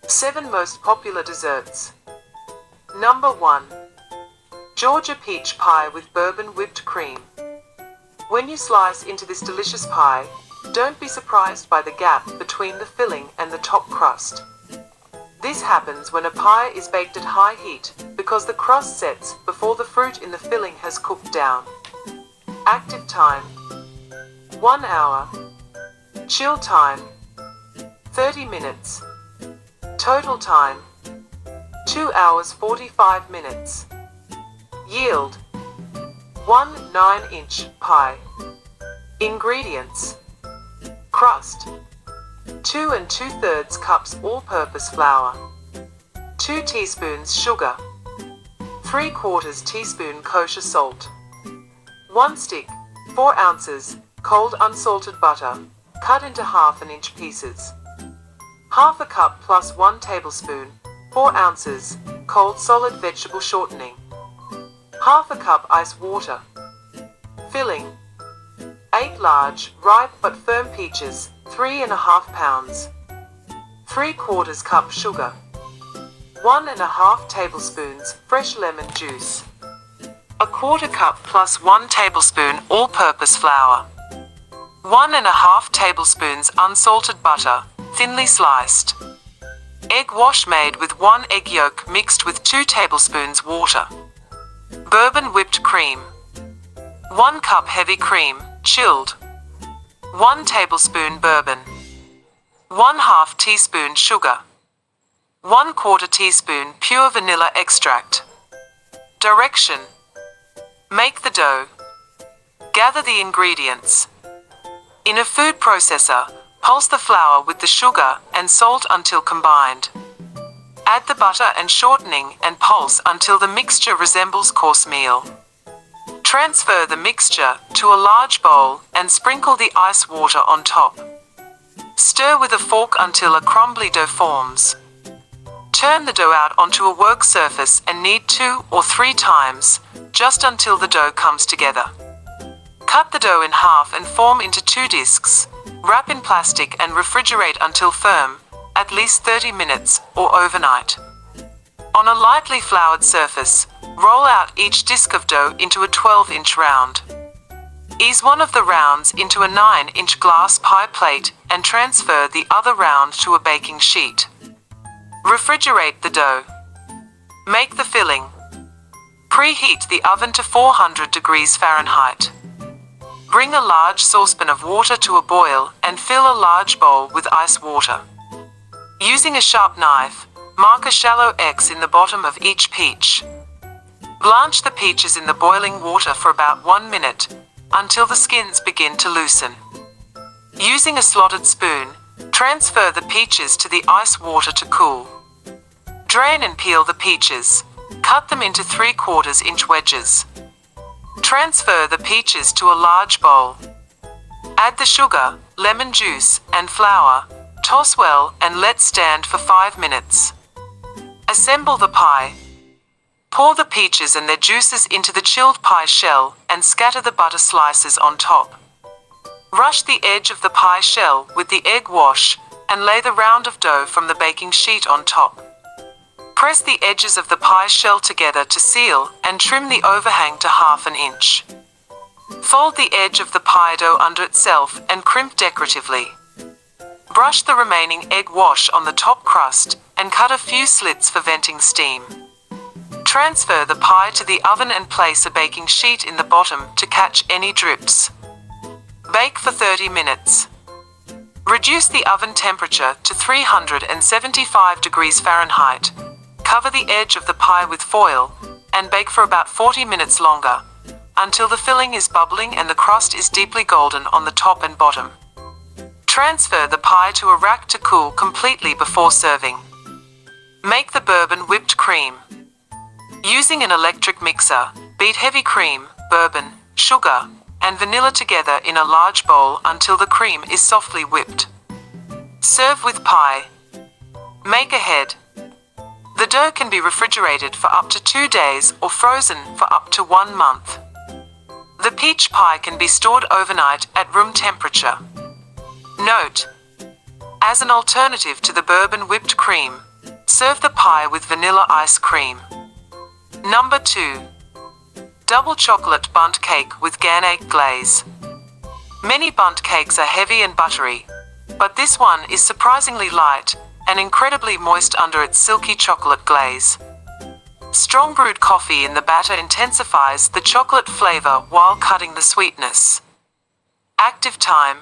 7 most popular desserts. Number 1. Georgia peach pie with bourbon whipped cream. When you slice into this delicious pie, don't be surprised by the gap between the filling and the top crust. This happens when a pie is baked at high heat because the crust sets before the fruit in the filling has cooked down. Active time: 1 hour. Chill time: 30 minutes. Total time: 2 hours 45 minutes. Yield: 1 9-inch pie. Ingredients: crust, 2 2/3 cups all-purpose flour, 2 teaspoons sugar, 3/4 teaspoon kosher salt, 1 stick, 4 ounces, cold unsalted butter, cut into 1/2 inch pieces, 1/2 cup plus 1 tablespoon, 4 ounces, cold solid vegetable shortening, 1/2 cup ice water. Filling: 8 large, ripe but firm peaches, 3½ pounds, 3/4 cup sugar, 1½ tablespoons fresh lemon juice, 1/4 cup plus 1 tablespoon all-purpose flour, 1½ tablespoons unsalted butter, thinly sliced, egg wash made with 1 egg yolk mixed with 2 tablespoons water, bourbon whipped cream, 1 cup heavy cream, chilled, 1 tablespoon bourbon, 1/2 teaspoon sugar, 1/4 teaspoon pure vanilla extract. Direction: make the dough. Gather the ingredients. In a food processor, pulse the flour with the sugar and salt until combined. Add the butter and shortening and pulse until the mixture resembles course-meal. Transfer the mixture to a large bowl and sprinkle the ice water on top. Stir with a fork until a crumbly dough forms. Turn the dough out onto a work surface and knead 2 or 3 times, just until the dough comes together. Cut the dough in half and form into 2 discs. Wrap in plastic and refrigerate until firm, at least 30 minutes or overnight. On a lightly floured surface, roll out each disc of dough into a 12-inch round. Ease one of the rounds into a 9-inch glass pie plate and transfer the other round to a baking sheet. Refrigerate the dough. Make the filling. Preheat the oven to 400 degrees Fahrenheit. Bring a large saucepan of water to a boil and fill a large bowl with ice water. Using a sharp knife, mark a shallow X in the bottom of each peach. Blanch the peaches in the boiling water for about 1 minute, until the skins begin to loosen. Using a slotted spoon, transfer the peaches to the ice water to cool. Drain and peel the peaches. Cut them into 3/4 inch wedges. Transfer the peaches to a large bowl. Add the sugar, lemon juice, and flour. Toss well and let stand for 5 minutes. Assemble the pie. Pour the peaches and their juices into the chilled pie shell and scatter the butter slices on top. Rush the edge of the pie shell with the egg wash and lay the round of dough from the baking sheet on top. Press the edges of the pie shell together to seal and trim the overhang to 1/2 inch. Fold the edge of the pie dough under itself and crimp decoratively. Brush the remaining egg wash on the top crust and cut a few slits for venting steam. Transfer the pie to the oven and place a baking sheet in the bottom to catch any drips. Bake for 30 minutes. Reduce the oven temperature to 375 degrees Fahrenheit. Cover the edge of the pie with foil and bake for about 40 minutes longer, until the filling is bubbling and the crust is deeply golden on the top and bottom. Transfer the pie to a rack to cool completely before serving. Make the bourbon whipped cream. Using an electric mixer, beat heavy cream, bourbon, sugar, and vanilla together in a large bowl until the cream is softly whipped. Serve with pie. Make ahead. The dough can be refrigerated for up to 2 days or frozen for up to 1 month. The peach pie can be stored overnight at room temperature. Note: as an alternative to the bourbon whipped cream, Serve the pie with vanilla ice cream. Number 2. Double chocolate bundt cake with ganache glaze. Many bundt cakes are heavy and buttery, but this one is surprisingly light and incredibly moist under its silky chocolate glaze. Strong brewed coffee in the batter intensifies the chocolate flavor while cutting the sweetness. Active time: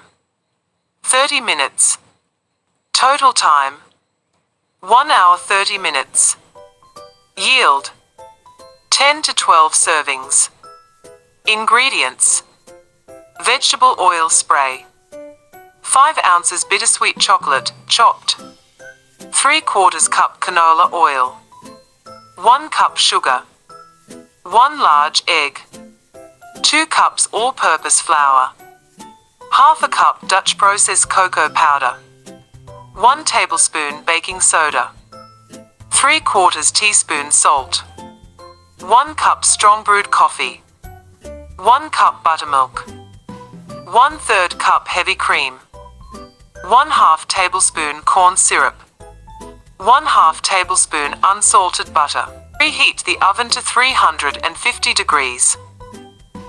30 minutes. Total time: 1 hour 30 minutes. Yield: 10 to 12 servings. Ingredients: vegetable oil spray, 5 ounces bittersweet chocolate, chopped, 3/4 cup canola oil, 1 cup sugar, 1 large egg, 2 cups all-purpose flour, half a cup Dutch processed cocoa powder, 1 tablespoon baking soda, 3/4 teaspoon salt, 1 cup strong brewed coffee, 1 cup buttermilk, 1/3 cup heavy cream, 1/2 tablespoon corn syrup, 1/2 tablespoon unsalted butter. Preheat the oven to 350 degrees.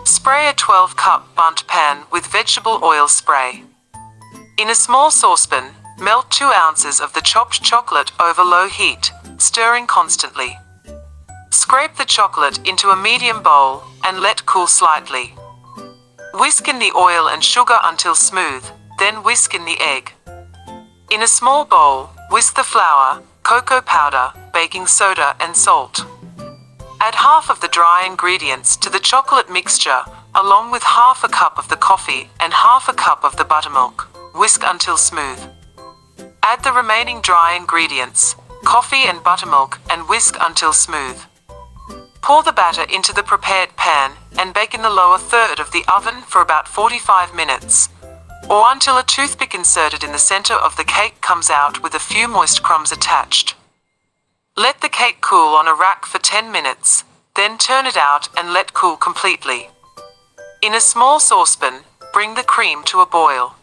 Spray a 12-cup bundt pan with vegetable oil spray. In a small saucepan, melt 2 ounces of the chopped chocolate over low heat, stirring constantly. Scrape the chocolate into a medium bowl and let cool slightly. Whisk in the oil and sugar until smooth, then whisk in the egg. In a small bowl, whisk the flour, cocoa powder, baking soda and salt. Add half of the dry ingredients to the chocolate mixture, along with half a cup of the coffee and half a cup of the buttermilk. Whisk until smooth. Add the remaining dry ingredients, coffee and buttermilk, and whisk until smooth. Pour the batter into the prepared pan and bake in the lower third of the oven for about 45 minutes, or until a toothpick inserted in the center of the cake comes out with a few moist crumbs attached. Let the cake cool on a rack for 10 minutes, then turn it out and let cool completely. In a small saucepan, bring the cream to a boil.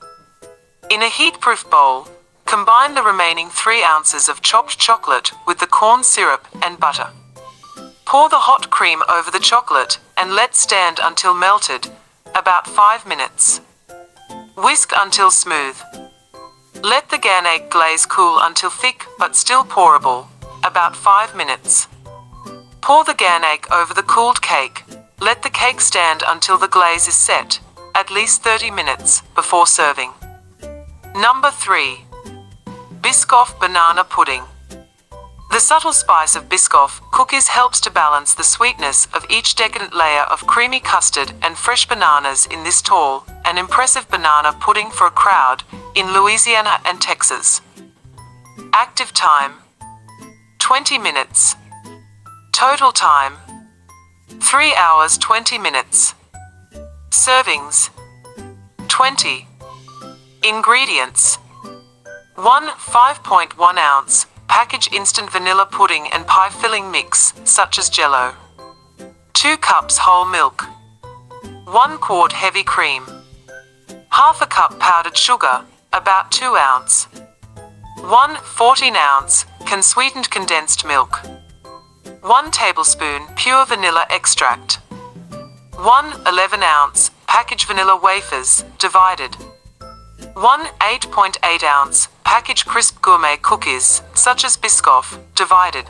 In a heat-proof bowl, combine the remaining 3 ounces of chopped chocolate with the corn syrup and butter. Pour the hot cream over the chocolate and let stand until melted, about 5 minutes. Whisk until smooth. Let the ganache glaze cool until thick but still pourable, about 5 minutes. Pour the ganache over the cooled cake. Let the cake stand until the glaze is set, at least 30 minutes, before serving. Number 3. Biscoff banana pudding. The subtle spice of Biscoff cookies helps to balance the sweetness of each decadent layer of creamy custard and fresh bananas in this tall and impressive banana pudding for a crowd in Louisiana and Texas. Active time: 20 minutes. Total time: 3 hours 20 minutes. Servings: 20. Ingredients: 1 5.1 ounce package instant vanilla pudding and pie filling mix, such as Jell-O. 2 cups whole milk. 1 quart heavy cream. Half a cup powdered sugar, about 2 ounce. 1 14 ounce can sweetened condensed milk. 1 tablespoon pure vanilla extract. 1 11 ounce package vanilla wafers, divided. 1 8.8 ounce package crisp gourmet cookies, such as Biscoff, divided.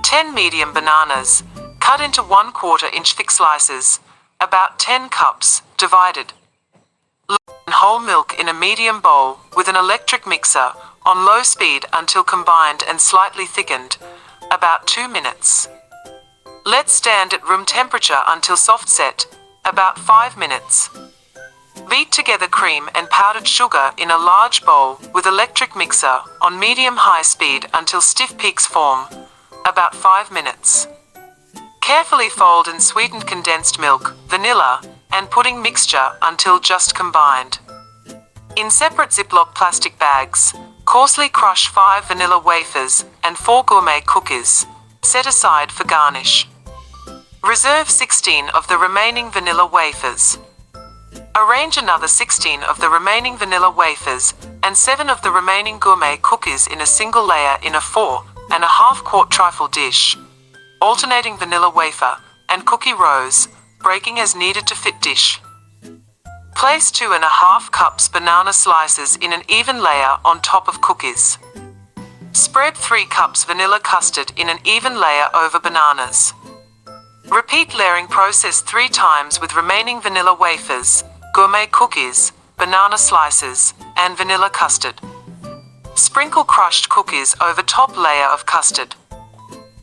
10 medium bananas, cut into 1/4 inch thick slices, about 10 cups, divided. Whole milk in a medium bowl with an electric mixer on low speed until combined and slightly thickened, about 2 minutes. Let stand at room temperature until soft set, about 5 minutes. Beat together cream and powdered sugar in a large bowl with electric mixer on medium-high speed until stiff peaks form, about 5 minutes. Carefully fold and sweeten condensed milk, vanilla, and pudding mixture until just combined. In separate Ziploc plastic bags, coarsely crush 5 vanilla wafers and 4 gourmet cookies, set aside for garnish. Reserve 16 of the remaining vanilla wafers. Arrange another 16 of the remaining vanilla wafers and 7 of the remaining gourmet cookies in a single layer in a 4 and a half-quart trifle dish. Alternating vanilla wafer and cookie rows, breaking as needed to fit dish. Place 2½ cups banana slices in an even layer on top of cookies. Spread 3 cups vanilla custard in an even layer over bananas. Repeat layering process 3 times with remaining vanilla wafers, gourmet cookies, banana slices, and vanilla custard. Sprinkle crushed cookies over top layer of custard.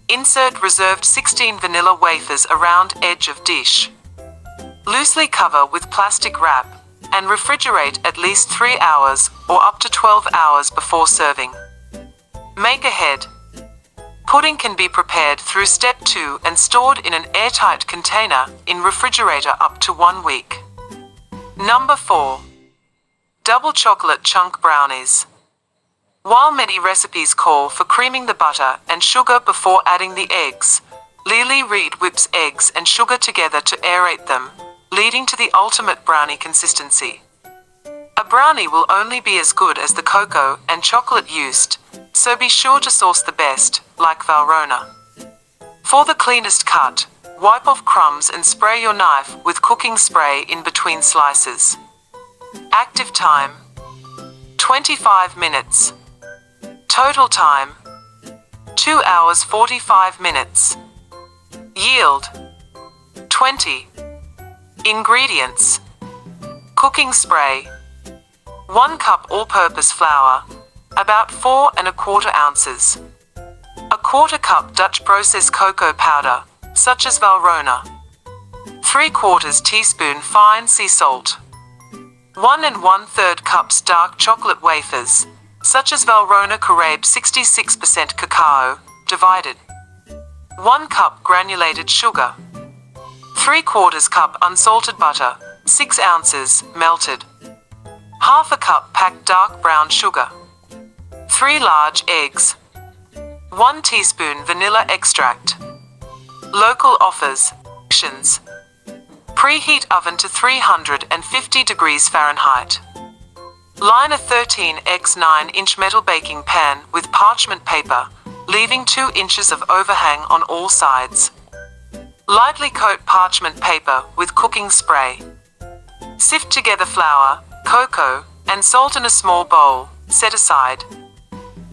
Insert reserved 16 vanilla wafers around edge of dish. Loosely cover with plastic wrap and refrigerate at least 3 hours or up to 12 hours before serving. Make ahead. Pudding can be prepared through step 2 and stored in an airtight container in refrigerator up to 1 week. Number 4. Double chocolate chunk brownies. While many recipes call for creaming the butter and sugar before adding the eggs, Lily Reed whips eggs and sugar together to aerate them, leading to the ultimate brownie consistency. A brownie will only be as good as the cocoa and chocolate used, so be sure to source the best, like Valrhona. For the cleanest cut, wipe off crumbs and spray your knife with cooking spray in between slices. Active time: 25 minutes. Total time: 2 hours 45 minutes. Yield: 20. Ingredients: cooking spray, 1 cup all-purpose flour, about 4¼ ounces, 1/4 cup Dutch processed cocoa powder, such as Valrhona, 3/4 teaspoon fine sea salt, 1 1/3 cups dark chocolate wafers, such as Valrhona Carabe 66% cacao, divided, 1 cup granulated sugar, 3/4 cup unsalted butter, 6 ounces, melted, 1/2 cup packed dark brown sugar, 3 large eggs, 1 teaspoon vanilla extract. Local offers. Preheat oven to 350 degrees Fahrenheit. Line a 13x 9-inch metal baking pan with parchment paper, leaving 2 inches of overhang on all sides. Lightly coat parchment paper with cooking spray. Sift together flour, cocoa, and salt in a small bowl, set aside.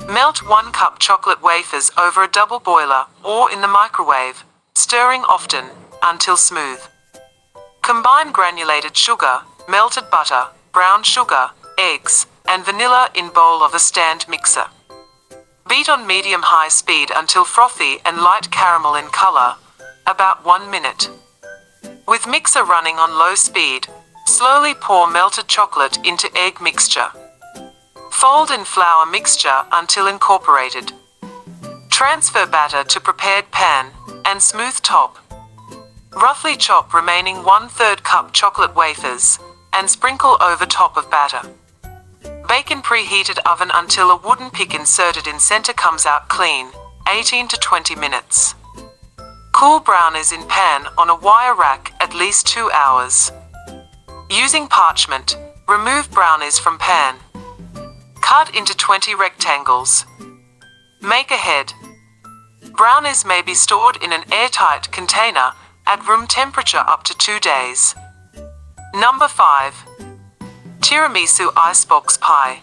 Melt 1 cup chocolate wafers over a double boiler or in the microwave, stirring often, until smooth. Combine granulated sugar, melted butter, brown sugar, eggs, and vanilla in bowl of a stand mixer. Beat on medium-high speed until frothy and light caramel in color, about 1 minute. With mixer running on low speed, slowly pour melted chocolate into egg mixture. Fold in flour mixture until incorporated. Transfer batter to prepared pan and smooth top. Roughly chop remaining 1/3 cup chocolate wafers and sprinkle over top of batter. Bake in preheated oven until a wooden pick inserted in center comes out clean, 18 to 20 minutes. Cool brownies in pan on a wire rack at least 2 hours. Using parchment, remove brownies from pan. Cut into 20 rectangles. Make ahead. Brownies may be stored in an airtight container at room temperature up to 2 days. Number 5. Tiramisu Icebox Pie.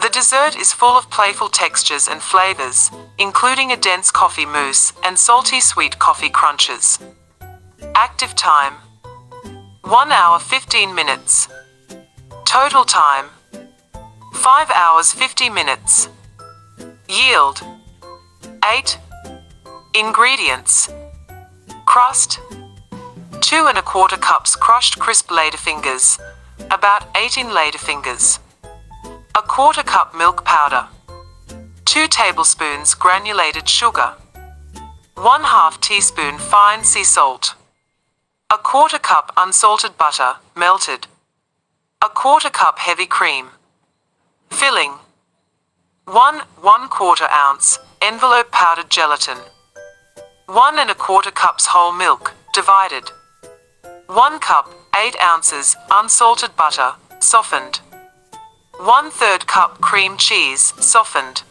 The dessert is full of playful textures and flavors, including a dense coffee mousse and salty sweet coffee crunches. Active time: 1 hour 15 minutes. Total time: 5 hours 50 minutes. Yield: 8. Ingredients: crust, 2 1/4 cups crushed crisp ladyfingers, about 18 ladyfingers, 1/4 cup milk powder, 2 tablespoons granulated sugar, 1/2 teaspoon fine sea salt, 1/4 cup unsalted butter, melted, 1/4 cup heavy cream. Filling: 1/4 ounce envelope powdered gelatin, 1 1/4 cups whole milk, divided, 1 cup 8 ounces unsalted butter, softened, 1/3 cup cream cheese, softened,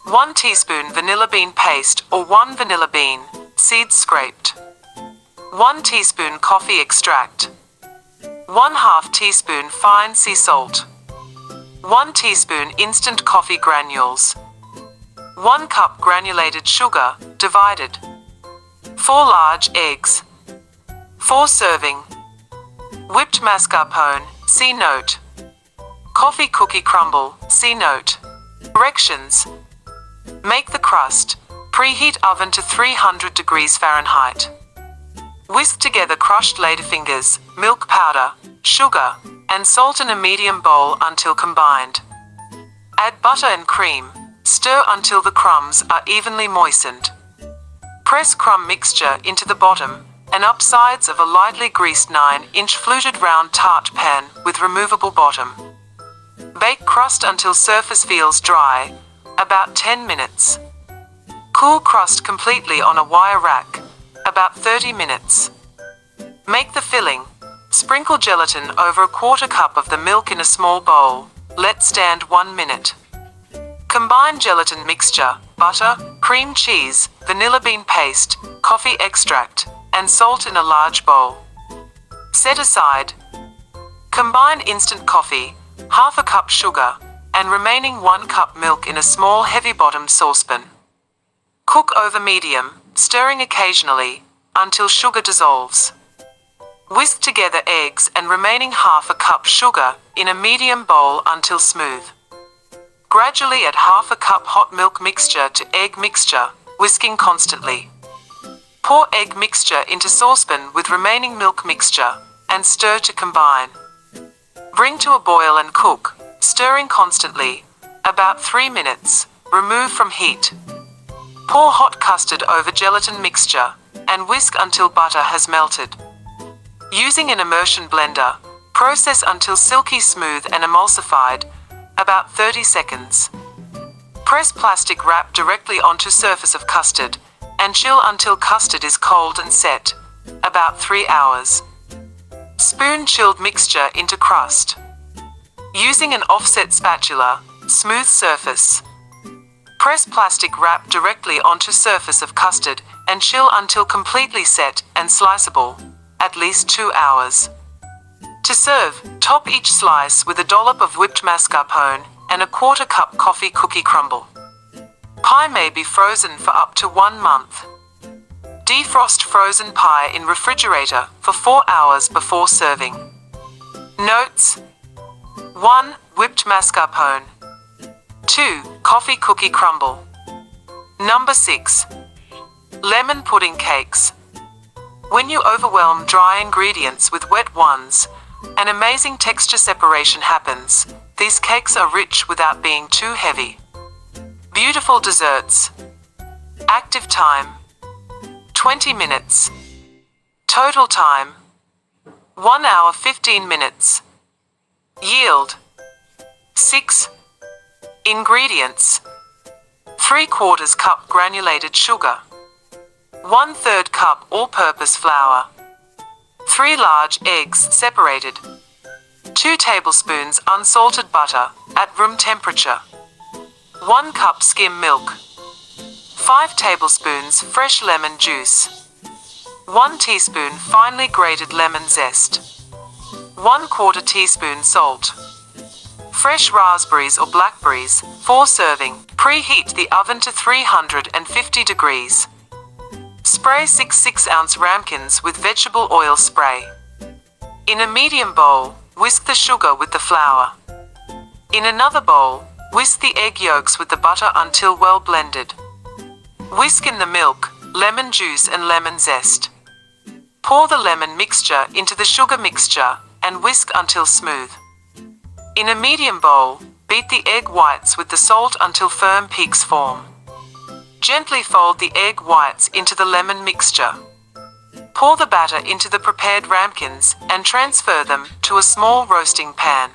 1 teaspoon vanilla bean paste or 1 vanilla bean, seeds scraped. 1 teaspoon coffee extract. 1/2 teaspoon fine sea salt. 1 teaspoon instant coffee granules. 1 cup granulated sugar, divided. 4 large eggs. 4 serving. Whipped mascarpone, see note. Coffee cookie crumble, see note. Directions. Make the crust. Preheat oven to 300 degrees Fahrenheit. Whisk together crushed ladyfingers, milk powder, sugar, and salt in a medium bowl until combined. Add butter and cream. Stir until the crumbs are evenly moistened. Press crumb mixture into the bottom and up sides of a lightly greased 9-inch fluted round tart pan with removable bottom. Bake crust until surface feels dry, about 10 minutes. Cool crust completely on a wire rack, about 30 minutes. Make the filling. Sprinkle gelatin over a 1/4 cup of the milk in a small bowl. Let stand 1 minute. Combine gelatin mixture, butter, cream cheese, vanilla bean paste, coffee extract, and salt in a large bowl. Set aside. Combine instant coffee, 1/2 cup sugar, and remaining 1 cup milk in a small heavy-bottomed saucepan. Cook over medium, stirring occasionally, until sugar dissolves. Whisk together eggs and remaining 1/2 cup sugar in a medium bowl until smooth. Gradually add 1/2 cup hot milk mixture to egg mixture, whisking constantly. Pour egg mixture into saucepan with remaining milk mixture, and stir to combine. Bring to a boil and cook, stirring constantly, about 3 minutes, remove from heat. Pour hot custard over gelatin mixture, and whisk until butter has melted. Using an immersion blender, process until silky smooth and emulsified, about 30 seconds. Press plastic wrap directly onto surface of custard, and chill until custard is cold and set, about 3 hours. Spoon chilled mixture into crust. Using an offset spatula, smooth surface. Press plastic wrap directly onto surface of custard and chill until completely set and sliceable, at least 2 hours. To serve, top each slice with a dollop of whipped mascarpone and a 1/4 cup coffee cookie crumble. Pie may be frozen for up to 1 month. Defrost frozen pie in refrigerator for 4 hours before serving. Notes: 1. Whipped mascarpone. 2. Coffee cookie crumble. Number 6. Lemon pudding cakes. When you overwhelm dry ingredients with wet ones, an amazing texture separation happens. These cakes are rich without being too heavy. Beautiful desserts. Active time: 20 minutes. Total time: 1 hour 15 minutes. Yield: 6. Ingredients: 3/4 cup granulated sugar, 1/3 cup all-purpose flour, 3 large eggs separated, 2 tablespoons unsalted butter at room temperature, 1 cup skim milk, 5 tablespoons fresh lemon juice, 1 teaspoon finely grated lemon zest, 1/4 teaspoon salt. Fresh raspberries or blackberries, 4 serving. Preheat the oven to 350 degrees. Spray 6 6-ounce ramekins with vegetable oil spray. In a medium bowl, whisk the sugar with the flour. In another bowl, whisk the egg yolks with the butter until well blended. Whisk in the milk, lemon juice and lemon zest. Pour the lemon mixture into the sugar mixture and whisk until smooth. In a medium bowl, beat the egg whites with the salt until firm peaks form. Gently fold the egg whites into the lemon mixture. Pour the batter into the prepared ramekins and transfer them to a small roasting pan.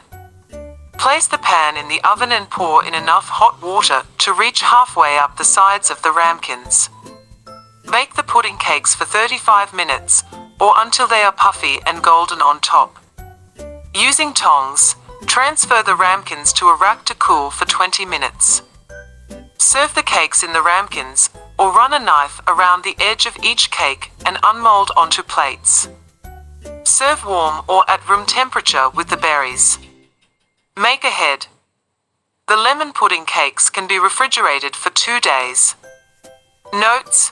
Place the pan in the oven and pour in enough hot water to reach halfway up the sides of the ramekins. Bake the pudding cakes for 35 minutes or until they are puffy and golden on top. Using tongs, transfer the ramekins to a rack to cool for 20 minutes. Serve the cakes in the ramekins, or run a knife around the edge of each cake and unmold onto plates. Serve warm or at room temperature with the berries. Make ahead. The lemon pudding cakes can be refrigerated for 2 days. Notes: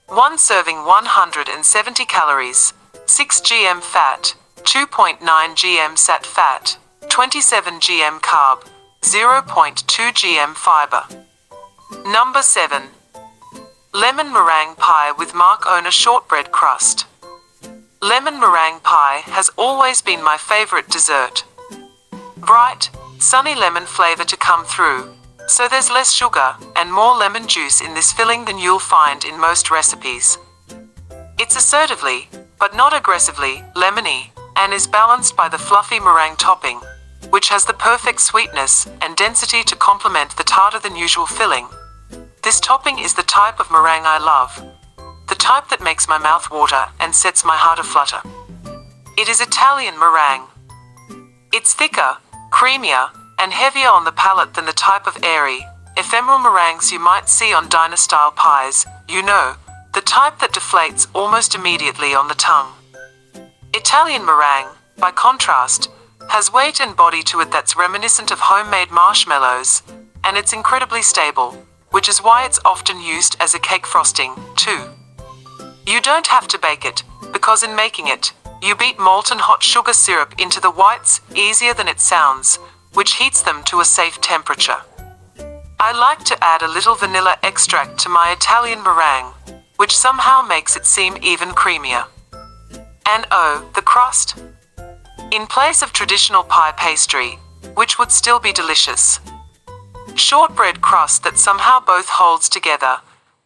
1 serving 170 calories, 6 gm fat, 2.9 gm sat fat, 27 gm carb, 0.2 gm fiber. Number 7. Lemon meringue pie with Mark Owner shortbread crust. Lemon meringue pie has always been my favorite dessert. Bright, sunny lemon flavor to come through, so there's less sugar and more lemon juice in this filling than you'll find in most recipes. It's assertively, but not aggressively, lemony, and is balanced by the fluffy meringue topping, which has the perfect sweetness and density to complement the tartar than usual filling. This topping is the type of meringue I love, the type that makes my mouth water and sets my heart aflutter. It is Italian meringue. It's thicker, creamier, and heavier on the palate than the type of airy, ephemeral meringues you might see on diner-style pies, the type that deflates almost immediately on the tongue. Italian meringue, by contrast, has weight and body to it that's reminiscent of homemade marshmallows, and it's incredibly stable, which is why it's often used as a cake frosting, too. You don't have to bake it, because in making it, you beat molten hot sugar syrup into the whites easier than it sounds, which heats them to a safe temperature. I like to add a little vanilla extract to my Italian meringue, which somehow makes it seem even creamier. And oh, the crust! In place of traditional pie pastry, which would still be delicious. Shortbread crust that somehow both holds together,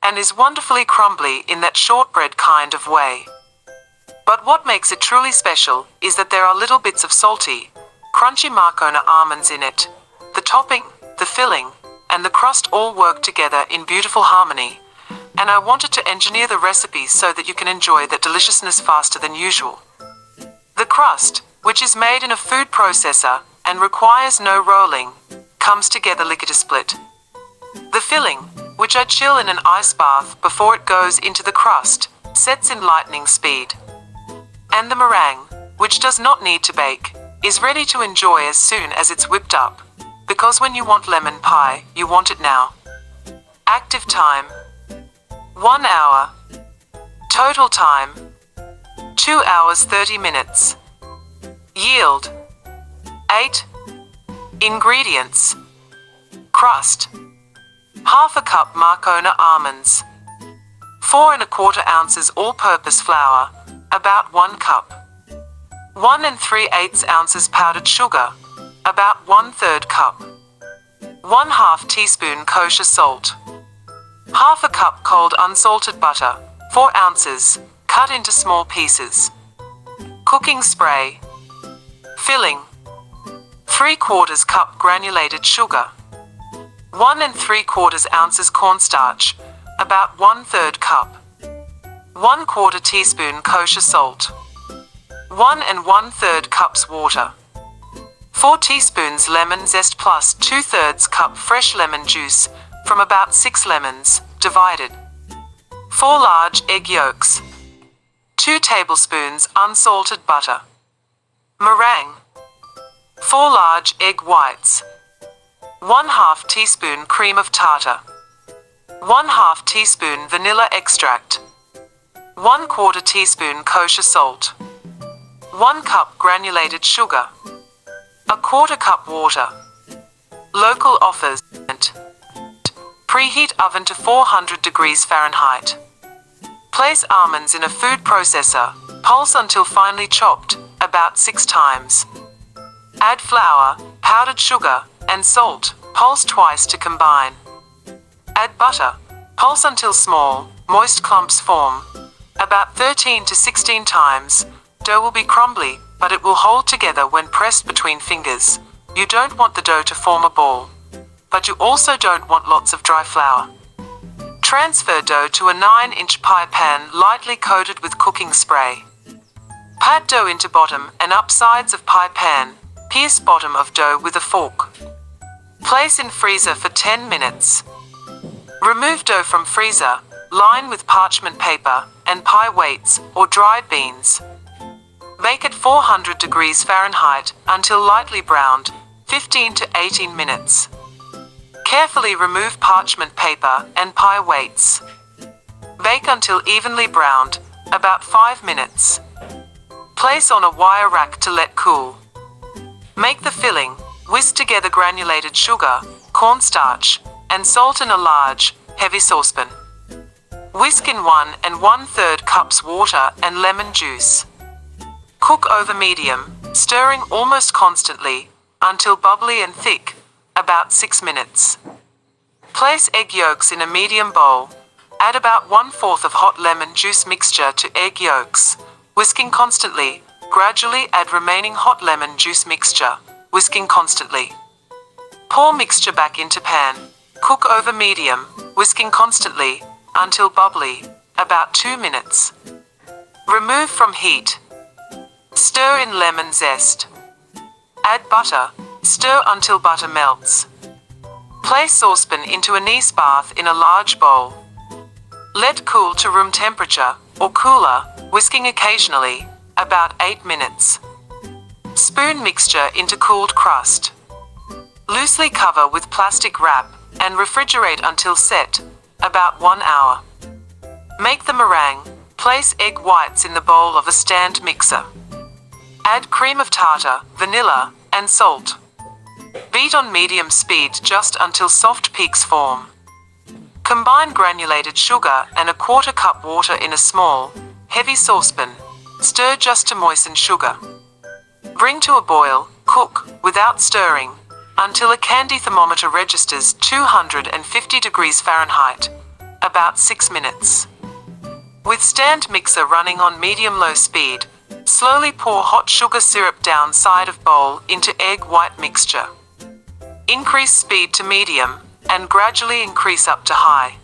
and is wonderfully crumbly in that shortbread kind of way. But what makes it truly special is that there are little bits of salty, crunchy Mark Owner almonds in it. The topping, the filling, and the crust all work together in beautiful harmony, and I wanted to engineer the recipe so that you can enjoy that deliciousness faster than usual. The crust, which is made in a food processor and requires no rolling, comes together lickety-split. The filling, which I chill in an ice bath before it goes into the crust, sets in lightning speed. And the meringue, which does not need to bake, is ready to enjoy as soon as it's whipped up, because when you want lemon pie, you want it now. Active time: 1 hour. Total time: 2 hours 30 minutes. Yield: 8. Ingredients: crust, half a cup Mark Owner almonds, 4 1/4 ounces all-purpose flour, about 1 cup, 1 3/8 ounces powdered sugar, about 1/3 cup, 1/2 teaspoon kosher salt, half a cup cold unsalted butter, 4 ounces, cut into small pieces, cooking spray, filling, 3/4 cup granulated sugar, 1 3/4 ounces cornstarch, about 1/3 cup, 1/4 teaspoon kosher salt, 1 1/3 cups water, 4 teaspoons lemon zest plus 2/3 cup fresh lemon juice from about 6 lemons, divided, 4 large egg yolks, 2 tablespoons unsalted butter, meringue, 4 large egg whites, 1/2 teaspoon cream of tartar, 1/2 teaspoon vanilla extract, 1/4 teaspoon kosher salt, 1 cup granulated sugar, 1/4 cup water. Local offers. Preheat oven to 400 degrees Fahrenheit. Place almonds in a food processor, pulse until finely chopped, about 6 times. Add flour, powdered sugar, and salt, pulse twice to combine. Add butter, pulse until small, moist clumps form, about 13 to 16 times. Dough will be crumbly, but it will hold together when pressed between fingers. You don't want the dough to form a ball, but you also don't want lots of dry flour. Transfer dough to a 9-inch pie pan lightly coated with cooking spray. Pat dough into bottom and up sides of pie pan, pierce bottom of dough with a fork. Place in freezer for 10 minutes. Remove dough from freezer, line with parchment paper and pie weights or dried beans. Bake at 400 degrees Fahrenheit until lightly browned, 15 to 18 minutes. Carefully remove parchment paper and pie weights. Bake until evenly browned, about 5 minutes. Place on a wire rack to let cool. Make the filling, whisk together granulated sugar, cornstarch, and salt in a large, heavy saucepan. Whisk in 1 1/3 cups water and lemon juice. Cook over medium, stirring almost constantly, until bubbly and thick, about 6 minutes. Place egg yolks in a medium bowl. Add about 1/4 of hot lemon juice mixture to egg yolks, whisking constantly. Gradually add remaining hot lemon juice mixture, whisking constantly. Pour mixture back into pan. Cook over medium, whisking constantly, until bubbly, about 2 minutes. Remove from heat. Stir in lemon zest. Add butter, stir until butter melts. Place saucepan into a nice bath in a large bowl. Let cool to room temperature, or cooler, whisking occasionally, about 8 minutes. Spoon mixture into cooled crust. Loosely cover with plastic wrap and refrigerate until set, about 1 hour. Make the meringue. Place egg whites in the bowl of a stand mixer. Add cream of tartar, vanilla, and salt. Beat on medium speed just until soft peaks form. Combine granulated sugar and a 1/4 cup water in a small, heavy saucepan. Stir just to moisten sugar. Bring to a boil, cook, without stirring, until a candy thermometer registers 250 degrees Fahrenheit, about 6 minutes. With stand mixer running on medium-low speed, slowly pour hot sugar syrup down side of bowl into egg white mixture. Increase speed to medium, and gradually increase up to high.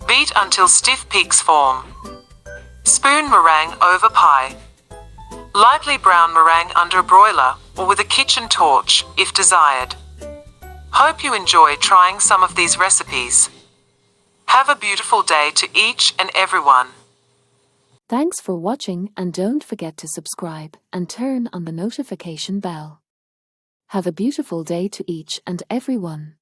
Beat until stiff peaks form. Spoon meringue over pie. Lightly brown meringue under a broiler, or with a kitchen torch, if desired. Hope you enjoy trying some of these recipes. Have a beautiful day to each and everyone. Thanks for watching, and don't forget to subscribe and turn on the notification bell. Have a beautiful day to each and everyone.